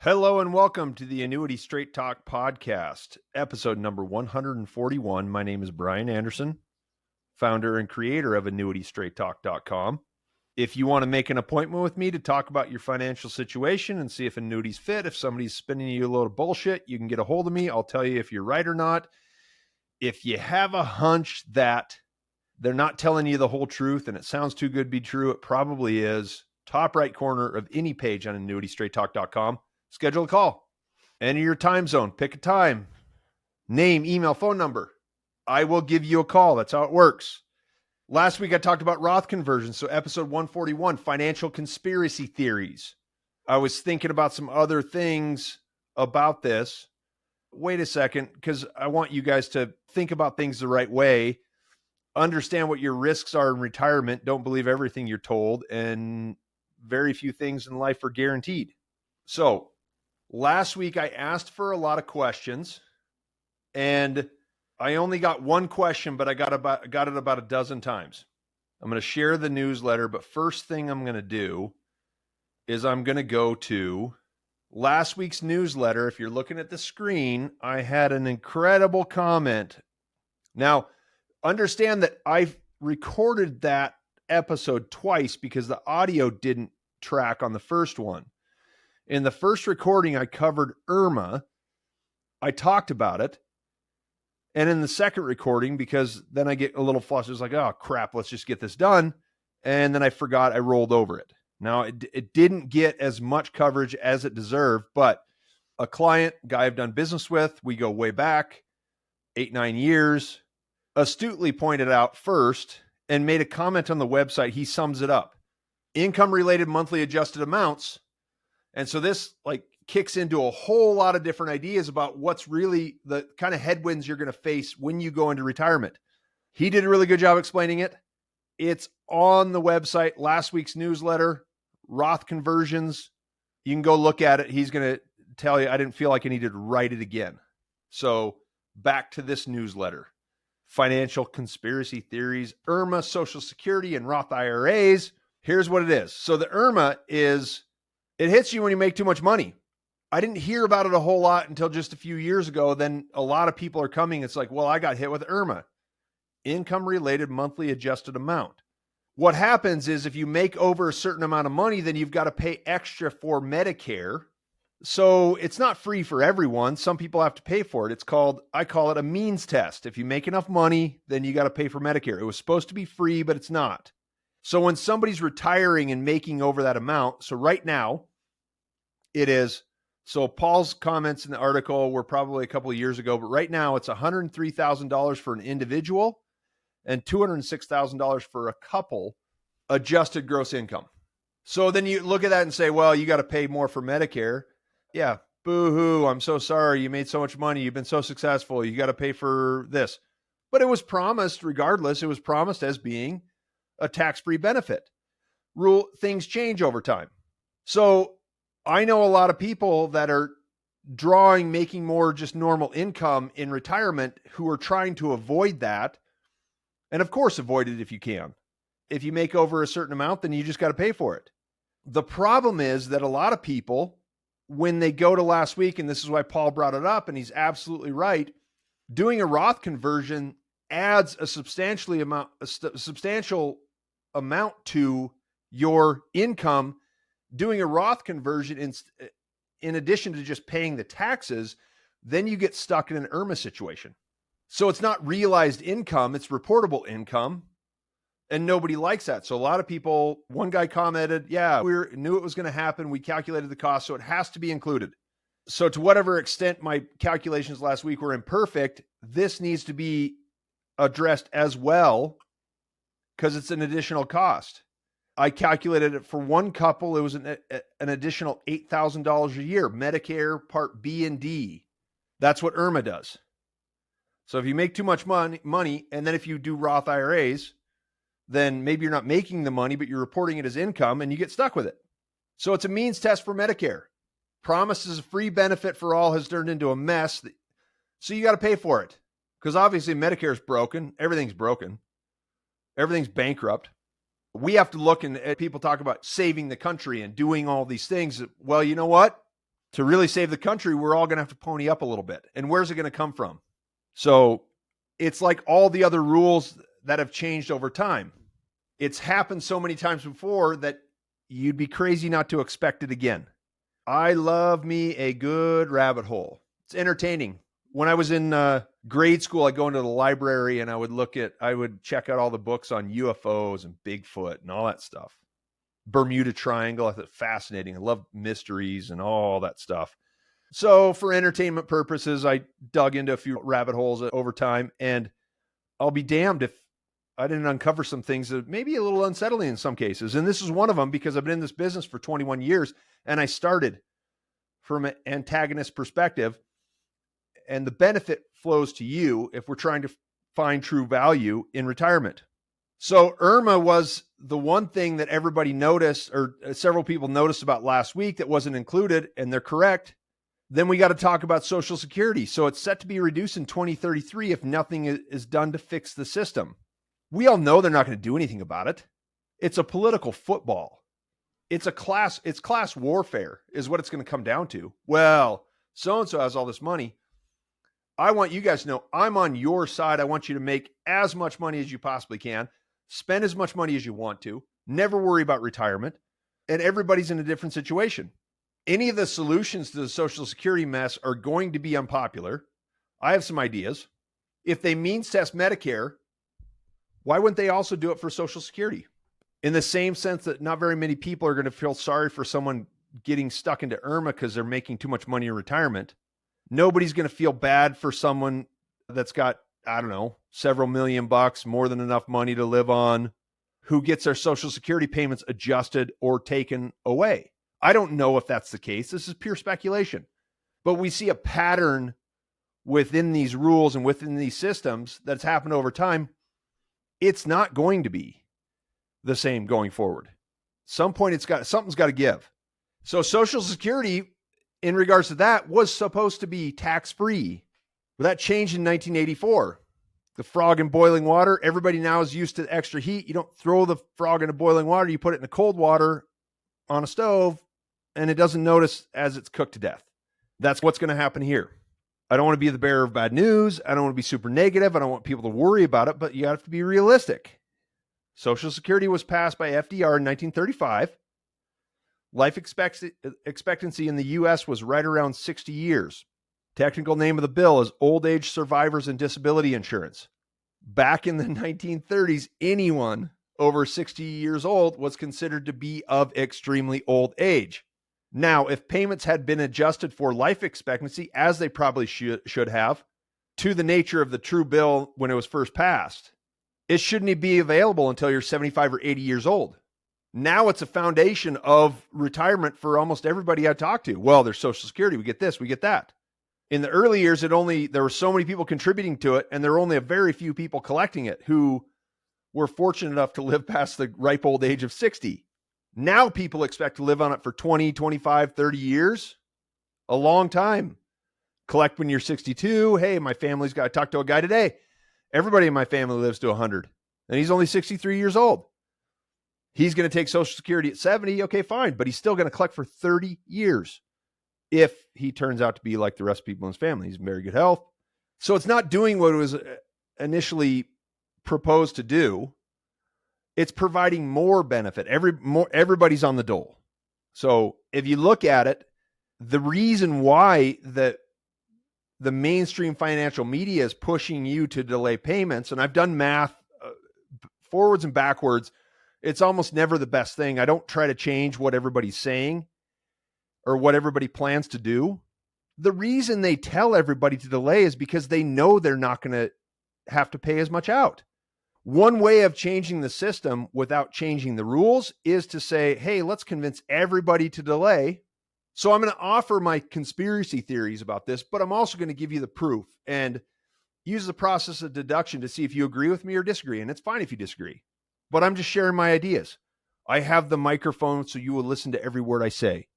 Hello and welcome to the Annuity Straight Talk podcast, episode number 141. My name is Brian Anderson, founder and creator of Talk.Com. If you want to make an appointment with me to talk about your financial situation and see if annuities fit, if somebody's spinning you a load of bullshit, you can get a hold of me. I'll tell you if you're right or not. If you have a hunch that they're not telling you the whole truth and it sounds too good to be true, it probably is. Top right corner of any page on AnnuityStraightTalk.com. Schedule a call. Enter your time zone. Pick a time. Name, email, phone number. I will give you a call. That's how it works. Last week I talked about Roth conversions. So episode 141, financial conspiracy theories. I was thinking about some other things about this. Wait a second, because I want you guys to think about things the right way. Understand what your risks are in retirement. Don't believe everything you're told. And very few things in life are guaranteed. So last week I asked for a lot of questions and I only got one question, but I got it about a dozen times. I'm going to share the newsletter, but first thing I'm going to do is I'm going to go to last week's newsletter. If you're looking at the screen, I had an incredible comment. Now, understand that I've recorded that episode twice because the audio didn't track on the first one. In the first recording, I covered IRMAA. I talked about it. And in the second recording, because then I get a little flustered, it's like, oh, crap, let's just get this done. And then I forgot, I rolled over it. Now, it didn't get as much coverage as it deserved, but a client, guy I've done business with, we go way back, 8-9 years, astutely pointed out first and made a comment on the website. He sums it up. Income-related monthly adjusted amounts. And so this kicks into a whole lot of different ideas about what's really the kind of headwinds you're going to face when you go into retirement. He did a really good job explaining it. It's on the website, last week's newsletter, Roth conversions. You can go look at it. He's going to tell you, I didn't feel like I needed to write it again. So back to this newsletter. Financial conspiracy theories, IRMAA, Social Security, and Roth IRAs. Here's what it is. So the IRMAA is, it hits you when you make too much money. I didn't hear about it a whole lot until just a few years ago. Then a lot of people are coming. It's like, well, I got hit with IRMAA, income-related monthly adjusted amount. What happens is if you make over a certain amount of money, then you've got to pay extra for Medicare. So it's not free for everyone. Some people have to pay for it. I call it a means test. If you make enough money, then you got to pay for Medicare. It was supposed to be free, but it's not. So when somebody's retiring and making over that amount, so right now it is, so Paul's comments in the article were probably a couple of years ago, but right now it's $103,000 for an individual and $206,000 for a couple adjusted gross income. So then you look at that and say, well, you got to pay more for Medicare. Yeah, boo-hoo, I'm so sorry. You made so much money. You've been so successful. You got to pay for this. But it was promised, regardless, it was promised as being a tax-free benefit. Things change over time. So I know a lot of people that are making more just normal income in retirement who are trying to avoid that. And of course, avoid it if you can. If you make over a certain amount, then you just got to pay for it. The problem is that a lot of people, when they go to last week, and this is why Paul brought it up, and he's absolutely right, doing a Roth conversion adds a substantial amount to your income. Doing a Roth conversion in addition to just paying the taxes, then you get stuck in an IRMAA situation. So it's not realized income, it's reportable income, and nobody likes that. So a lot of people, one guy commented, yeah, we knew it was going to happen. We calculated the cost, so it has to be included. So to whatever extent my calculations last week were imperfect, this needs to be addressed as well because it's an additional cost. I calculated it for one couple. It was an additional $8,000 a year, Medicare Part B and D. That's what IRMAA does. So if you make too much money, and then if you do Roth IRAs, then maybe you're not making the money, but you're reporting it as income and you get stuck with it. So it's a means test for Medicare. Promises a free benefit for all has turned into a mess. So you got to pay for it because obviously Medicare is broken. Everything's broken. Everything's bankrupt. We have to look, and people talk about saving the country and doing all these things. Well, you know what? To really save the country, we're all going to have to pony up a little bit. And where's it going to come from? So it's like all the other rules that have changed over time. It's happened so many times before that you'd be crazy not to expect it again. I love me a good rabbit hole. It's entertaining. When I was in grade school, I'd go into the library and I would check out all the books on UFOs and Bigfoot and all that stuff. Bermuda Triangle, I thought fascinating. I love mysteries and all that stuff. So for entertainment purposes, I dug into a few rabbit holes over time, and I'll be damned if I didn't uncover some things that may be a little unsettling in some cases. And this is one of them because I've been in this business for 21 years and I started from an antagonist perspective, and the benefit flows to you if we're trying to find true value in retirement. So IRMAA was the one thing that everybody noticed, or several people noticed about last week that wasn't included, and they're correct. Then we got to talk about Social Security. So it's set to be reduced in 2033 if nothing is done to fix the system. We all know they're not going to do anything about it. It's a political football. It's class warfare is what it's going to come down to. Well, so-and-so has all this money. I want you guys to know I'm on your side. I want you to make as much money as you possibly can. Spend as much money as you want to. Never worry about retirement. And everybody's in a different situation. Any of the solutions to the Social Security mess are going to be unpopular. I have some ideas. If they means test Medicare, why wouldn't they also do it for Social Security? In the same sense that not very many people are going to feel sorry for someone getting stuck into IRMAA because they're making too much money in retirement. Nobody's going to feel bad for someone that's got, I don't know, several $1,000,000, more than enough money to live on, who gets their Social Security payments adjusted or taken away. I don't know if that's the case. This is pure speculation. But we see a pattern within these rules and within these systems that's happened over time. It's not going to be the same going forward. Some point something's got to give. So Social Security, in regards to that, was supposed to be tax-free. But that changed in 1984. The frog in boiling water, everybody now is used to extra heat. You don't throw the frog into boiling water. You put it in the cold water on a stove, and it doesn't notice as it's cooked to death. That's what's going to happen here. I don't want to be the bearer of bad news. I don't want to be super negative. I don't want people to worry about it, but you have to be realistic. Social Security was passed by FDR in 1935. Life expectancy in the U.S. was right around 60 years. Technical name of the bill is Old Age Survivors and Disability Insurance. Back in the 1930s, anyone over 60 years old was considered to be of extremely old age. Now, if payments had been adjusted for life expectancy, as they probably should have, to the nature of the true bill when it was first passed, it shouldn't be available until you're 75 or 80 years old. Now it's a foundation of retirement for almost everybody I talk to. Well, there's Social Security. We get this, we get that. In the early years, there were so many people contributing to it, and there were only a very few people collecting it who were fortunate enough to live past the ripe old age of 60. Now people expect to live on it for 20, 25, 30 years. A long time. Collect when you're 62. Hey, my family's got to talk to a guy today. Everybody in my family lives to 100, and he's only 63 years old. He's going to take Social Security at 70. Okay, fine. But he's still going to collect for 30 years if he turns out to be like the rest of people in his family. He's in very good health. So it's not doing what it was initially proposed to do. It's providing more benefit. Everybody's on the dole. So if you look at it, the reason why the mainstream financial media is pushing you to delay payments, and I've done math forwards and backwards, it's almost never the best thing. I don't try to change what everybody's saying or what everybody plans to do. The reason they tell everybody to delay is because they know they're not going to have to pay as much out. One way of changing the system without changing the rules is to say, hey, let's convince everybody to delay. So I'm going to offer my conspiracy theories about this, but I'm also going to give you the proof and use the process of deduction to see if you agree with me or disagree. And it's fine if you disagree, but I'm just sharing my ideas. I have the microphone, so you will listen to every word I say.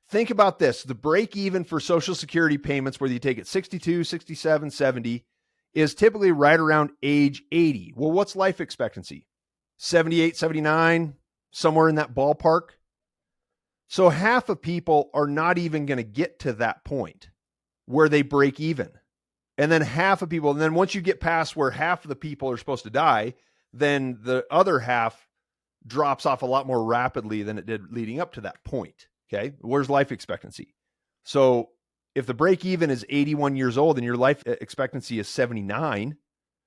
Think about this. The break even for Social Security payments, whether you take it 62, 67, 70, is typically right around age 80. Well, what's life expectancy? 78, 79, somewhere in that ballpark. So half of people are not even going to get to that point where they break even. And then half of people, and then once you get past where half of the people are supposed to die, then the other half drops off a lot more rapidly than it did leading up to that point. Okay. Where's life expectancy? So if the break even is 81 years old and your life expectancy is 79,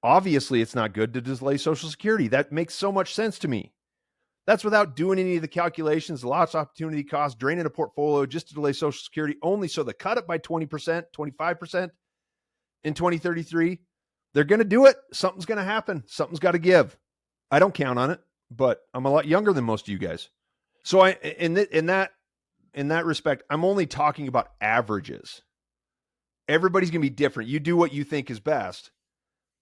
obviously it's not good to delay Social Security. That makes so much sense to me. That's without doing any of the calculations, lots of opportunity costs, draining a portfolio just to delay Social Security, only so they cut it by 20%, 25% in 2033. They're going to do it. Something's going to happen. Something's got to give. I don't count on it, but I'm a lot younger than most of you guys. So in that respect, I'm only talking about averages. Everybody's going to be different. You do what you think is best,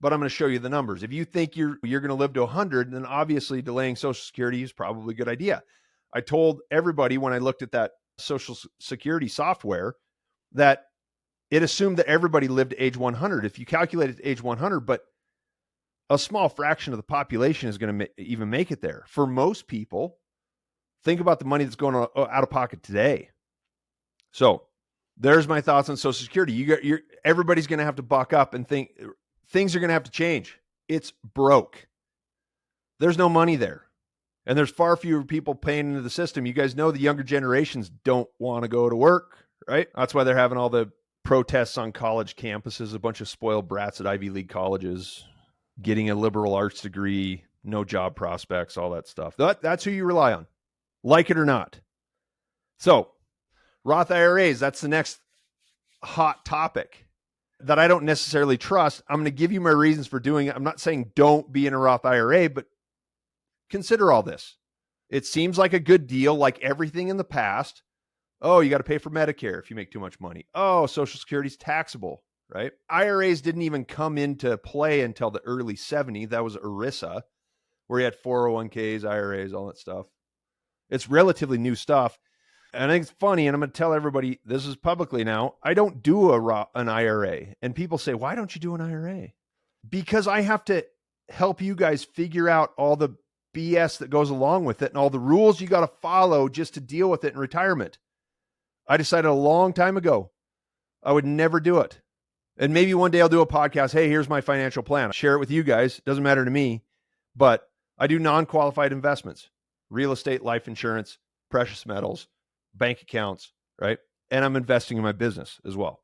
but I'm going to show you the numbers. If you think you're going to live to 100, then obviously delaying Social Security is probably a good idea. I told everybody when I looked at that Social Security software that it assumed that everybody lived to age 100. If you calculate it to age 100, but a small fraction of the population is going to even make it there. For most people, think about the money that's going out of pocket today. So there's my thoughts on Social Security. Everybody's going to have to buck up and think things are going to have to change. It's broke. There's no money there. And there's far fewer people paying into the system. You guys know the younger generations don't want to go to work, right? That's why they're having all the protests on college campuses, a bunch of spoiled brats at Ivy League colleges, getting a liberal arts degree, no job prospects, all that stuff. That's who you rely on, like it or not. So Roth IRAs, that's the next hot topic that I don't necessarily trust. I'm going to give you my reasons for doing it. I'm not saying don't be in a Roth IRA, but consider all this. It seems like a good deal, like everything in the past. Oh, you got to pay for Medicare if you make too much money. Oh, Social Security is taxable, right? IRAs didn't even come into play until the early 70s. That was ERISA, where you had 401ks, IRAs, all that stuff. It's relatively new stuff. And I think it's funny, and I'm going to tell everybody, this is publicly now, I don't do an IRA. And people say, why don't you do an IRA? Because I have to help you guys figure out all the BS that goes along with it and all the rules you got to follow just to deal with it in retirement. I decided a long time ago I would never do it. And maybe one day I'll do a podcast. Hey, here's my financial plan. I'll share it with you guys. It doesn't matter to me. But I do non-qualified investments, real estate, life insurance, precious metals, bank accounts, right? And I'm investing in my business as well.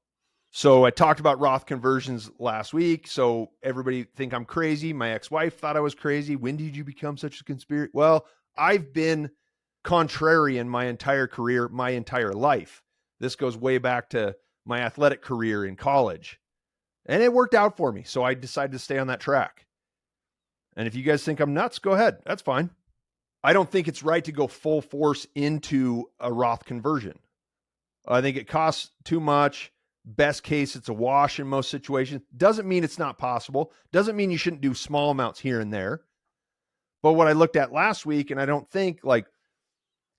So I talked about Roth conversions last week. So everybody think I'm crazy. My ex-wife thought I was crazy. When did you become such a conspiracy? Well, I've been contrarian my entire career, my entire life. This goes way back to my athletic career in college. And it worked out for me. So I decided to stay on that track. And if you guys think I'm nuts, go ahead. That's fine. I don't think it's right to go full force into a Roth conversion. I think it costs too much. Best case, it's a wash in most situations. Doesn't mean it's not possible. Doesn't mean you shouldn't do small amounts here and there. But what I looked at last week, and I don't think like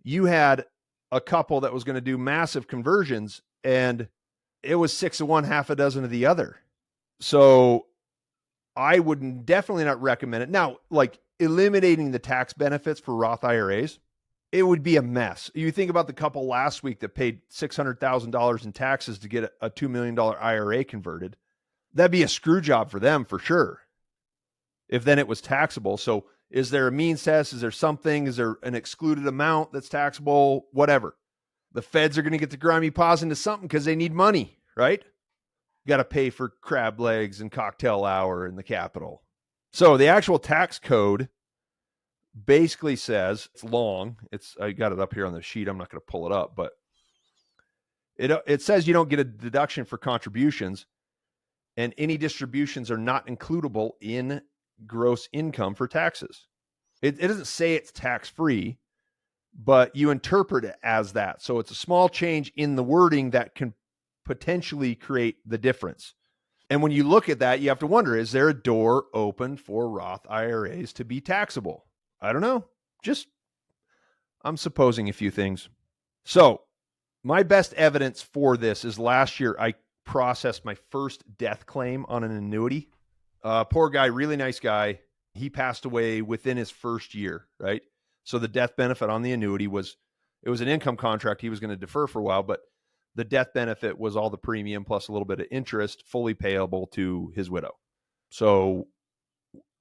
you had a couple that was going to do massive conversions, and it was 6 of one, half a dozen of the other. So I would definitely not recommend it. Now, like eliminating the tax benefits for Roth IRAs, it would be a mess. You think about the couple last week that paid $600,000 in taxes to get a $2 million IRA converted. That'd be a screw job for them for sure, if then it was taxable. So is there a means test? Is there something? Is there an excluded amount that's taxable? Whatever. The feds are going to get the grimy paws into something because they need money, right? You got to pay for crab legs and cocktail hour in the Capitol. So the actual tax code basically says, it's long. I got it up here on the sheet. I'm not going to pull it up, but it says you don't get a deduction for contributions, and any distributions are not includable in gross income for taxes. It doesn't say it's tax-free, but you interpret it as that. So it's a small change in the wording that can potentially create the difference. And when you look at that, you have to wonder, is there a door open for Roth IRAs to be taxable? I don't know. I'm supposing a few things. So my best evidence for this is last year I processed my first death claim on an annuity. Poor guy, really nice guy. He passed away within his first year, right? So the death benefit on the annuity It was an income contract. He was going to defer for a while, but the death benefit was all the premium plus a little bit of interest, fully payable to his widow. So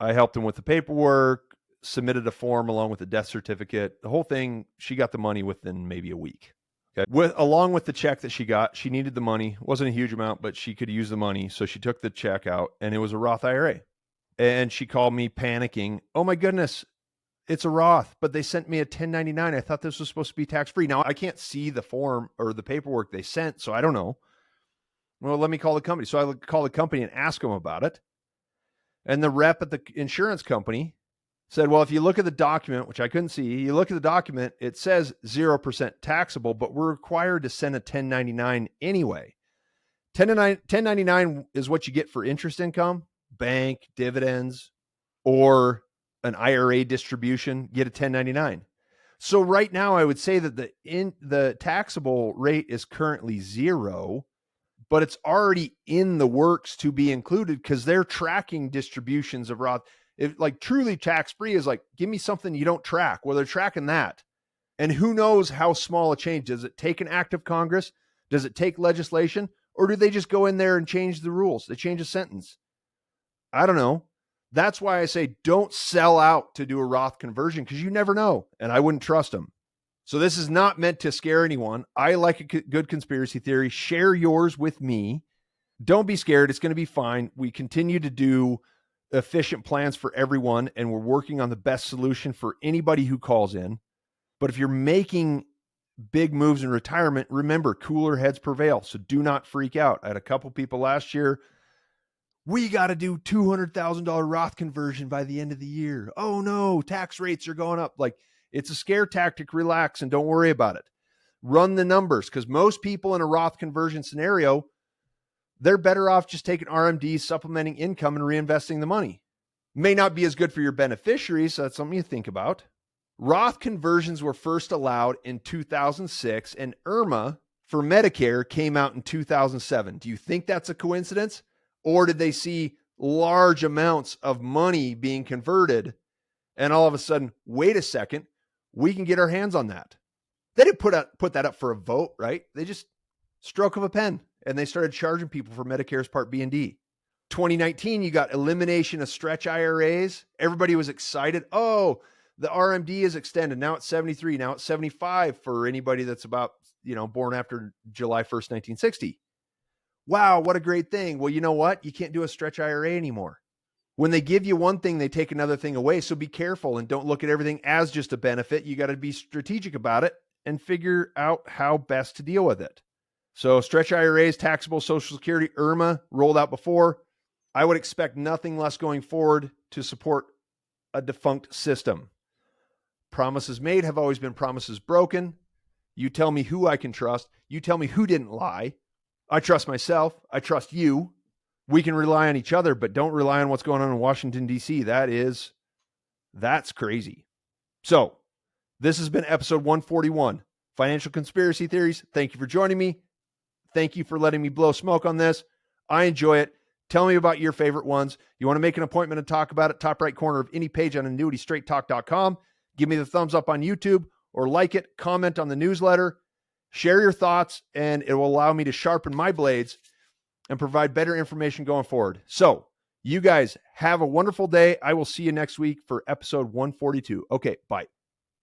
I helped him with the paperwork, submitted a form along with the death certificate. The whole thing, she got the money within maybe a week. Okay. Along with the check that she got, she needed the money. It wasn't a huge amount, but she could use the money. So she took the check out, and it was a Roth IRA. And she called me panicking. Oh my goodness, it's a Roth, but they sent me a 1099. I thought this was supposed to be tax-free. Now, I can't see the form or the paperwork they sent, so I don't know. Well, let me call the company. So I call the company and ask them about it. And the rep at the insurance company said, well, if you look at the document, which I couldn't see, you look at the document, it says 0% taxable, but we're required to send a 1099 anyway. 1099 is what you get for interest income, bank, dividends, or an IRA distribution, get a 1099. So right now, I would say that the taxable rate is currently 0, but it's already in the works to be included because they're tracking distributions of Roth. If like truly tax-free is like, give me something you don't track. Well, they're tracking that. And who knows how small a change. Does it take an act of Congress? Does it take legislation? Or do they just go in there and change the rules? They change a sentence. I don't know. That's why I say don't sell out to do a Roth conversion because you never know. And I wouldn't trust them. So this is not meant to scare anyone. I like a good conspiracy theory. Share yours with me. Don't be scared. It's going to be fine. We continue to do efficient plans for everyone, and we're working on the best solution for anybody who calls in. But if you're making big moves in retirement, remember, cooler heads prevail. So do not freak out. I had a couple people last year. We got to do $200,000 Roth conversion by the end of the year. Oh no, tax rates are going up. Like, it's a scare tactic. Relax and don't worry about it. Run the numbers, because most people in a Roth conversion scenario, they're better off just taking RMDs, supplementing income, and reinvesting the money. May not be as good for your beneficiaries, so that's something you think about. Roth conversions were first allowed in 2006, and IRMAA for Medicare came out in 2007. Do you think that's a coincidence? Or did they see large amounts of money being converted, and all of a sudden, wait a second, we can get our hands on that? They didn't put that up for a vote, right? They just stroke of a pen, and they started charging people for Medicare's Part B and D. 2019, you got elimination of stretch IRAs. Everybody was excited. Oh, the RMD is extended. Now it's 73. Now it's 75 for anybody that's about, born after July 1st, 1960. Wow, what a great thing. Well, you know what? You can't do a stretch IRA anymore. When they give you one thing, they take another thing away. So be careful and don't look at everything as just a benefit. You got to be strategic about it and figure out how best to deal with it. So stretch IRAs, taxable Social Security, IRMAA rolled out before. I would expect nothing less going forward to support a defunct system. Promises made have always been promises broken. You tell me who I can trust. You tell me who didn't lie. I trust myself. I trust you. We can rely on each other, but don't rely on what's going on in Washington, D.C. That's crazy. So this has been episode 141, Financial Conspiracy Theories. Thank you for joining me. Thank you for letting me blow smoke on this. I enjoy it. Tell me about your favorite ones. You want to make an appointment and talk about it, top right corner of any page on annuitystraighttalk.com. Give me the thumbs up on YouTube or like it, comment on the newsletter, share your thoughts, and it will allow me to sharpen my blades and provide better information going forward. So you guys have a wonderful day. I will see you next week for episode 142. Okay, bye.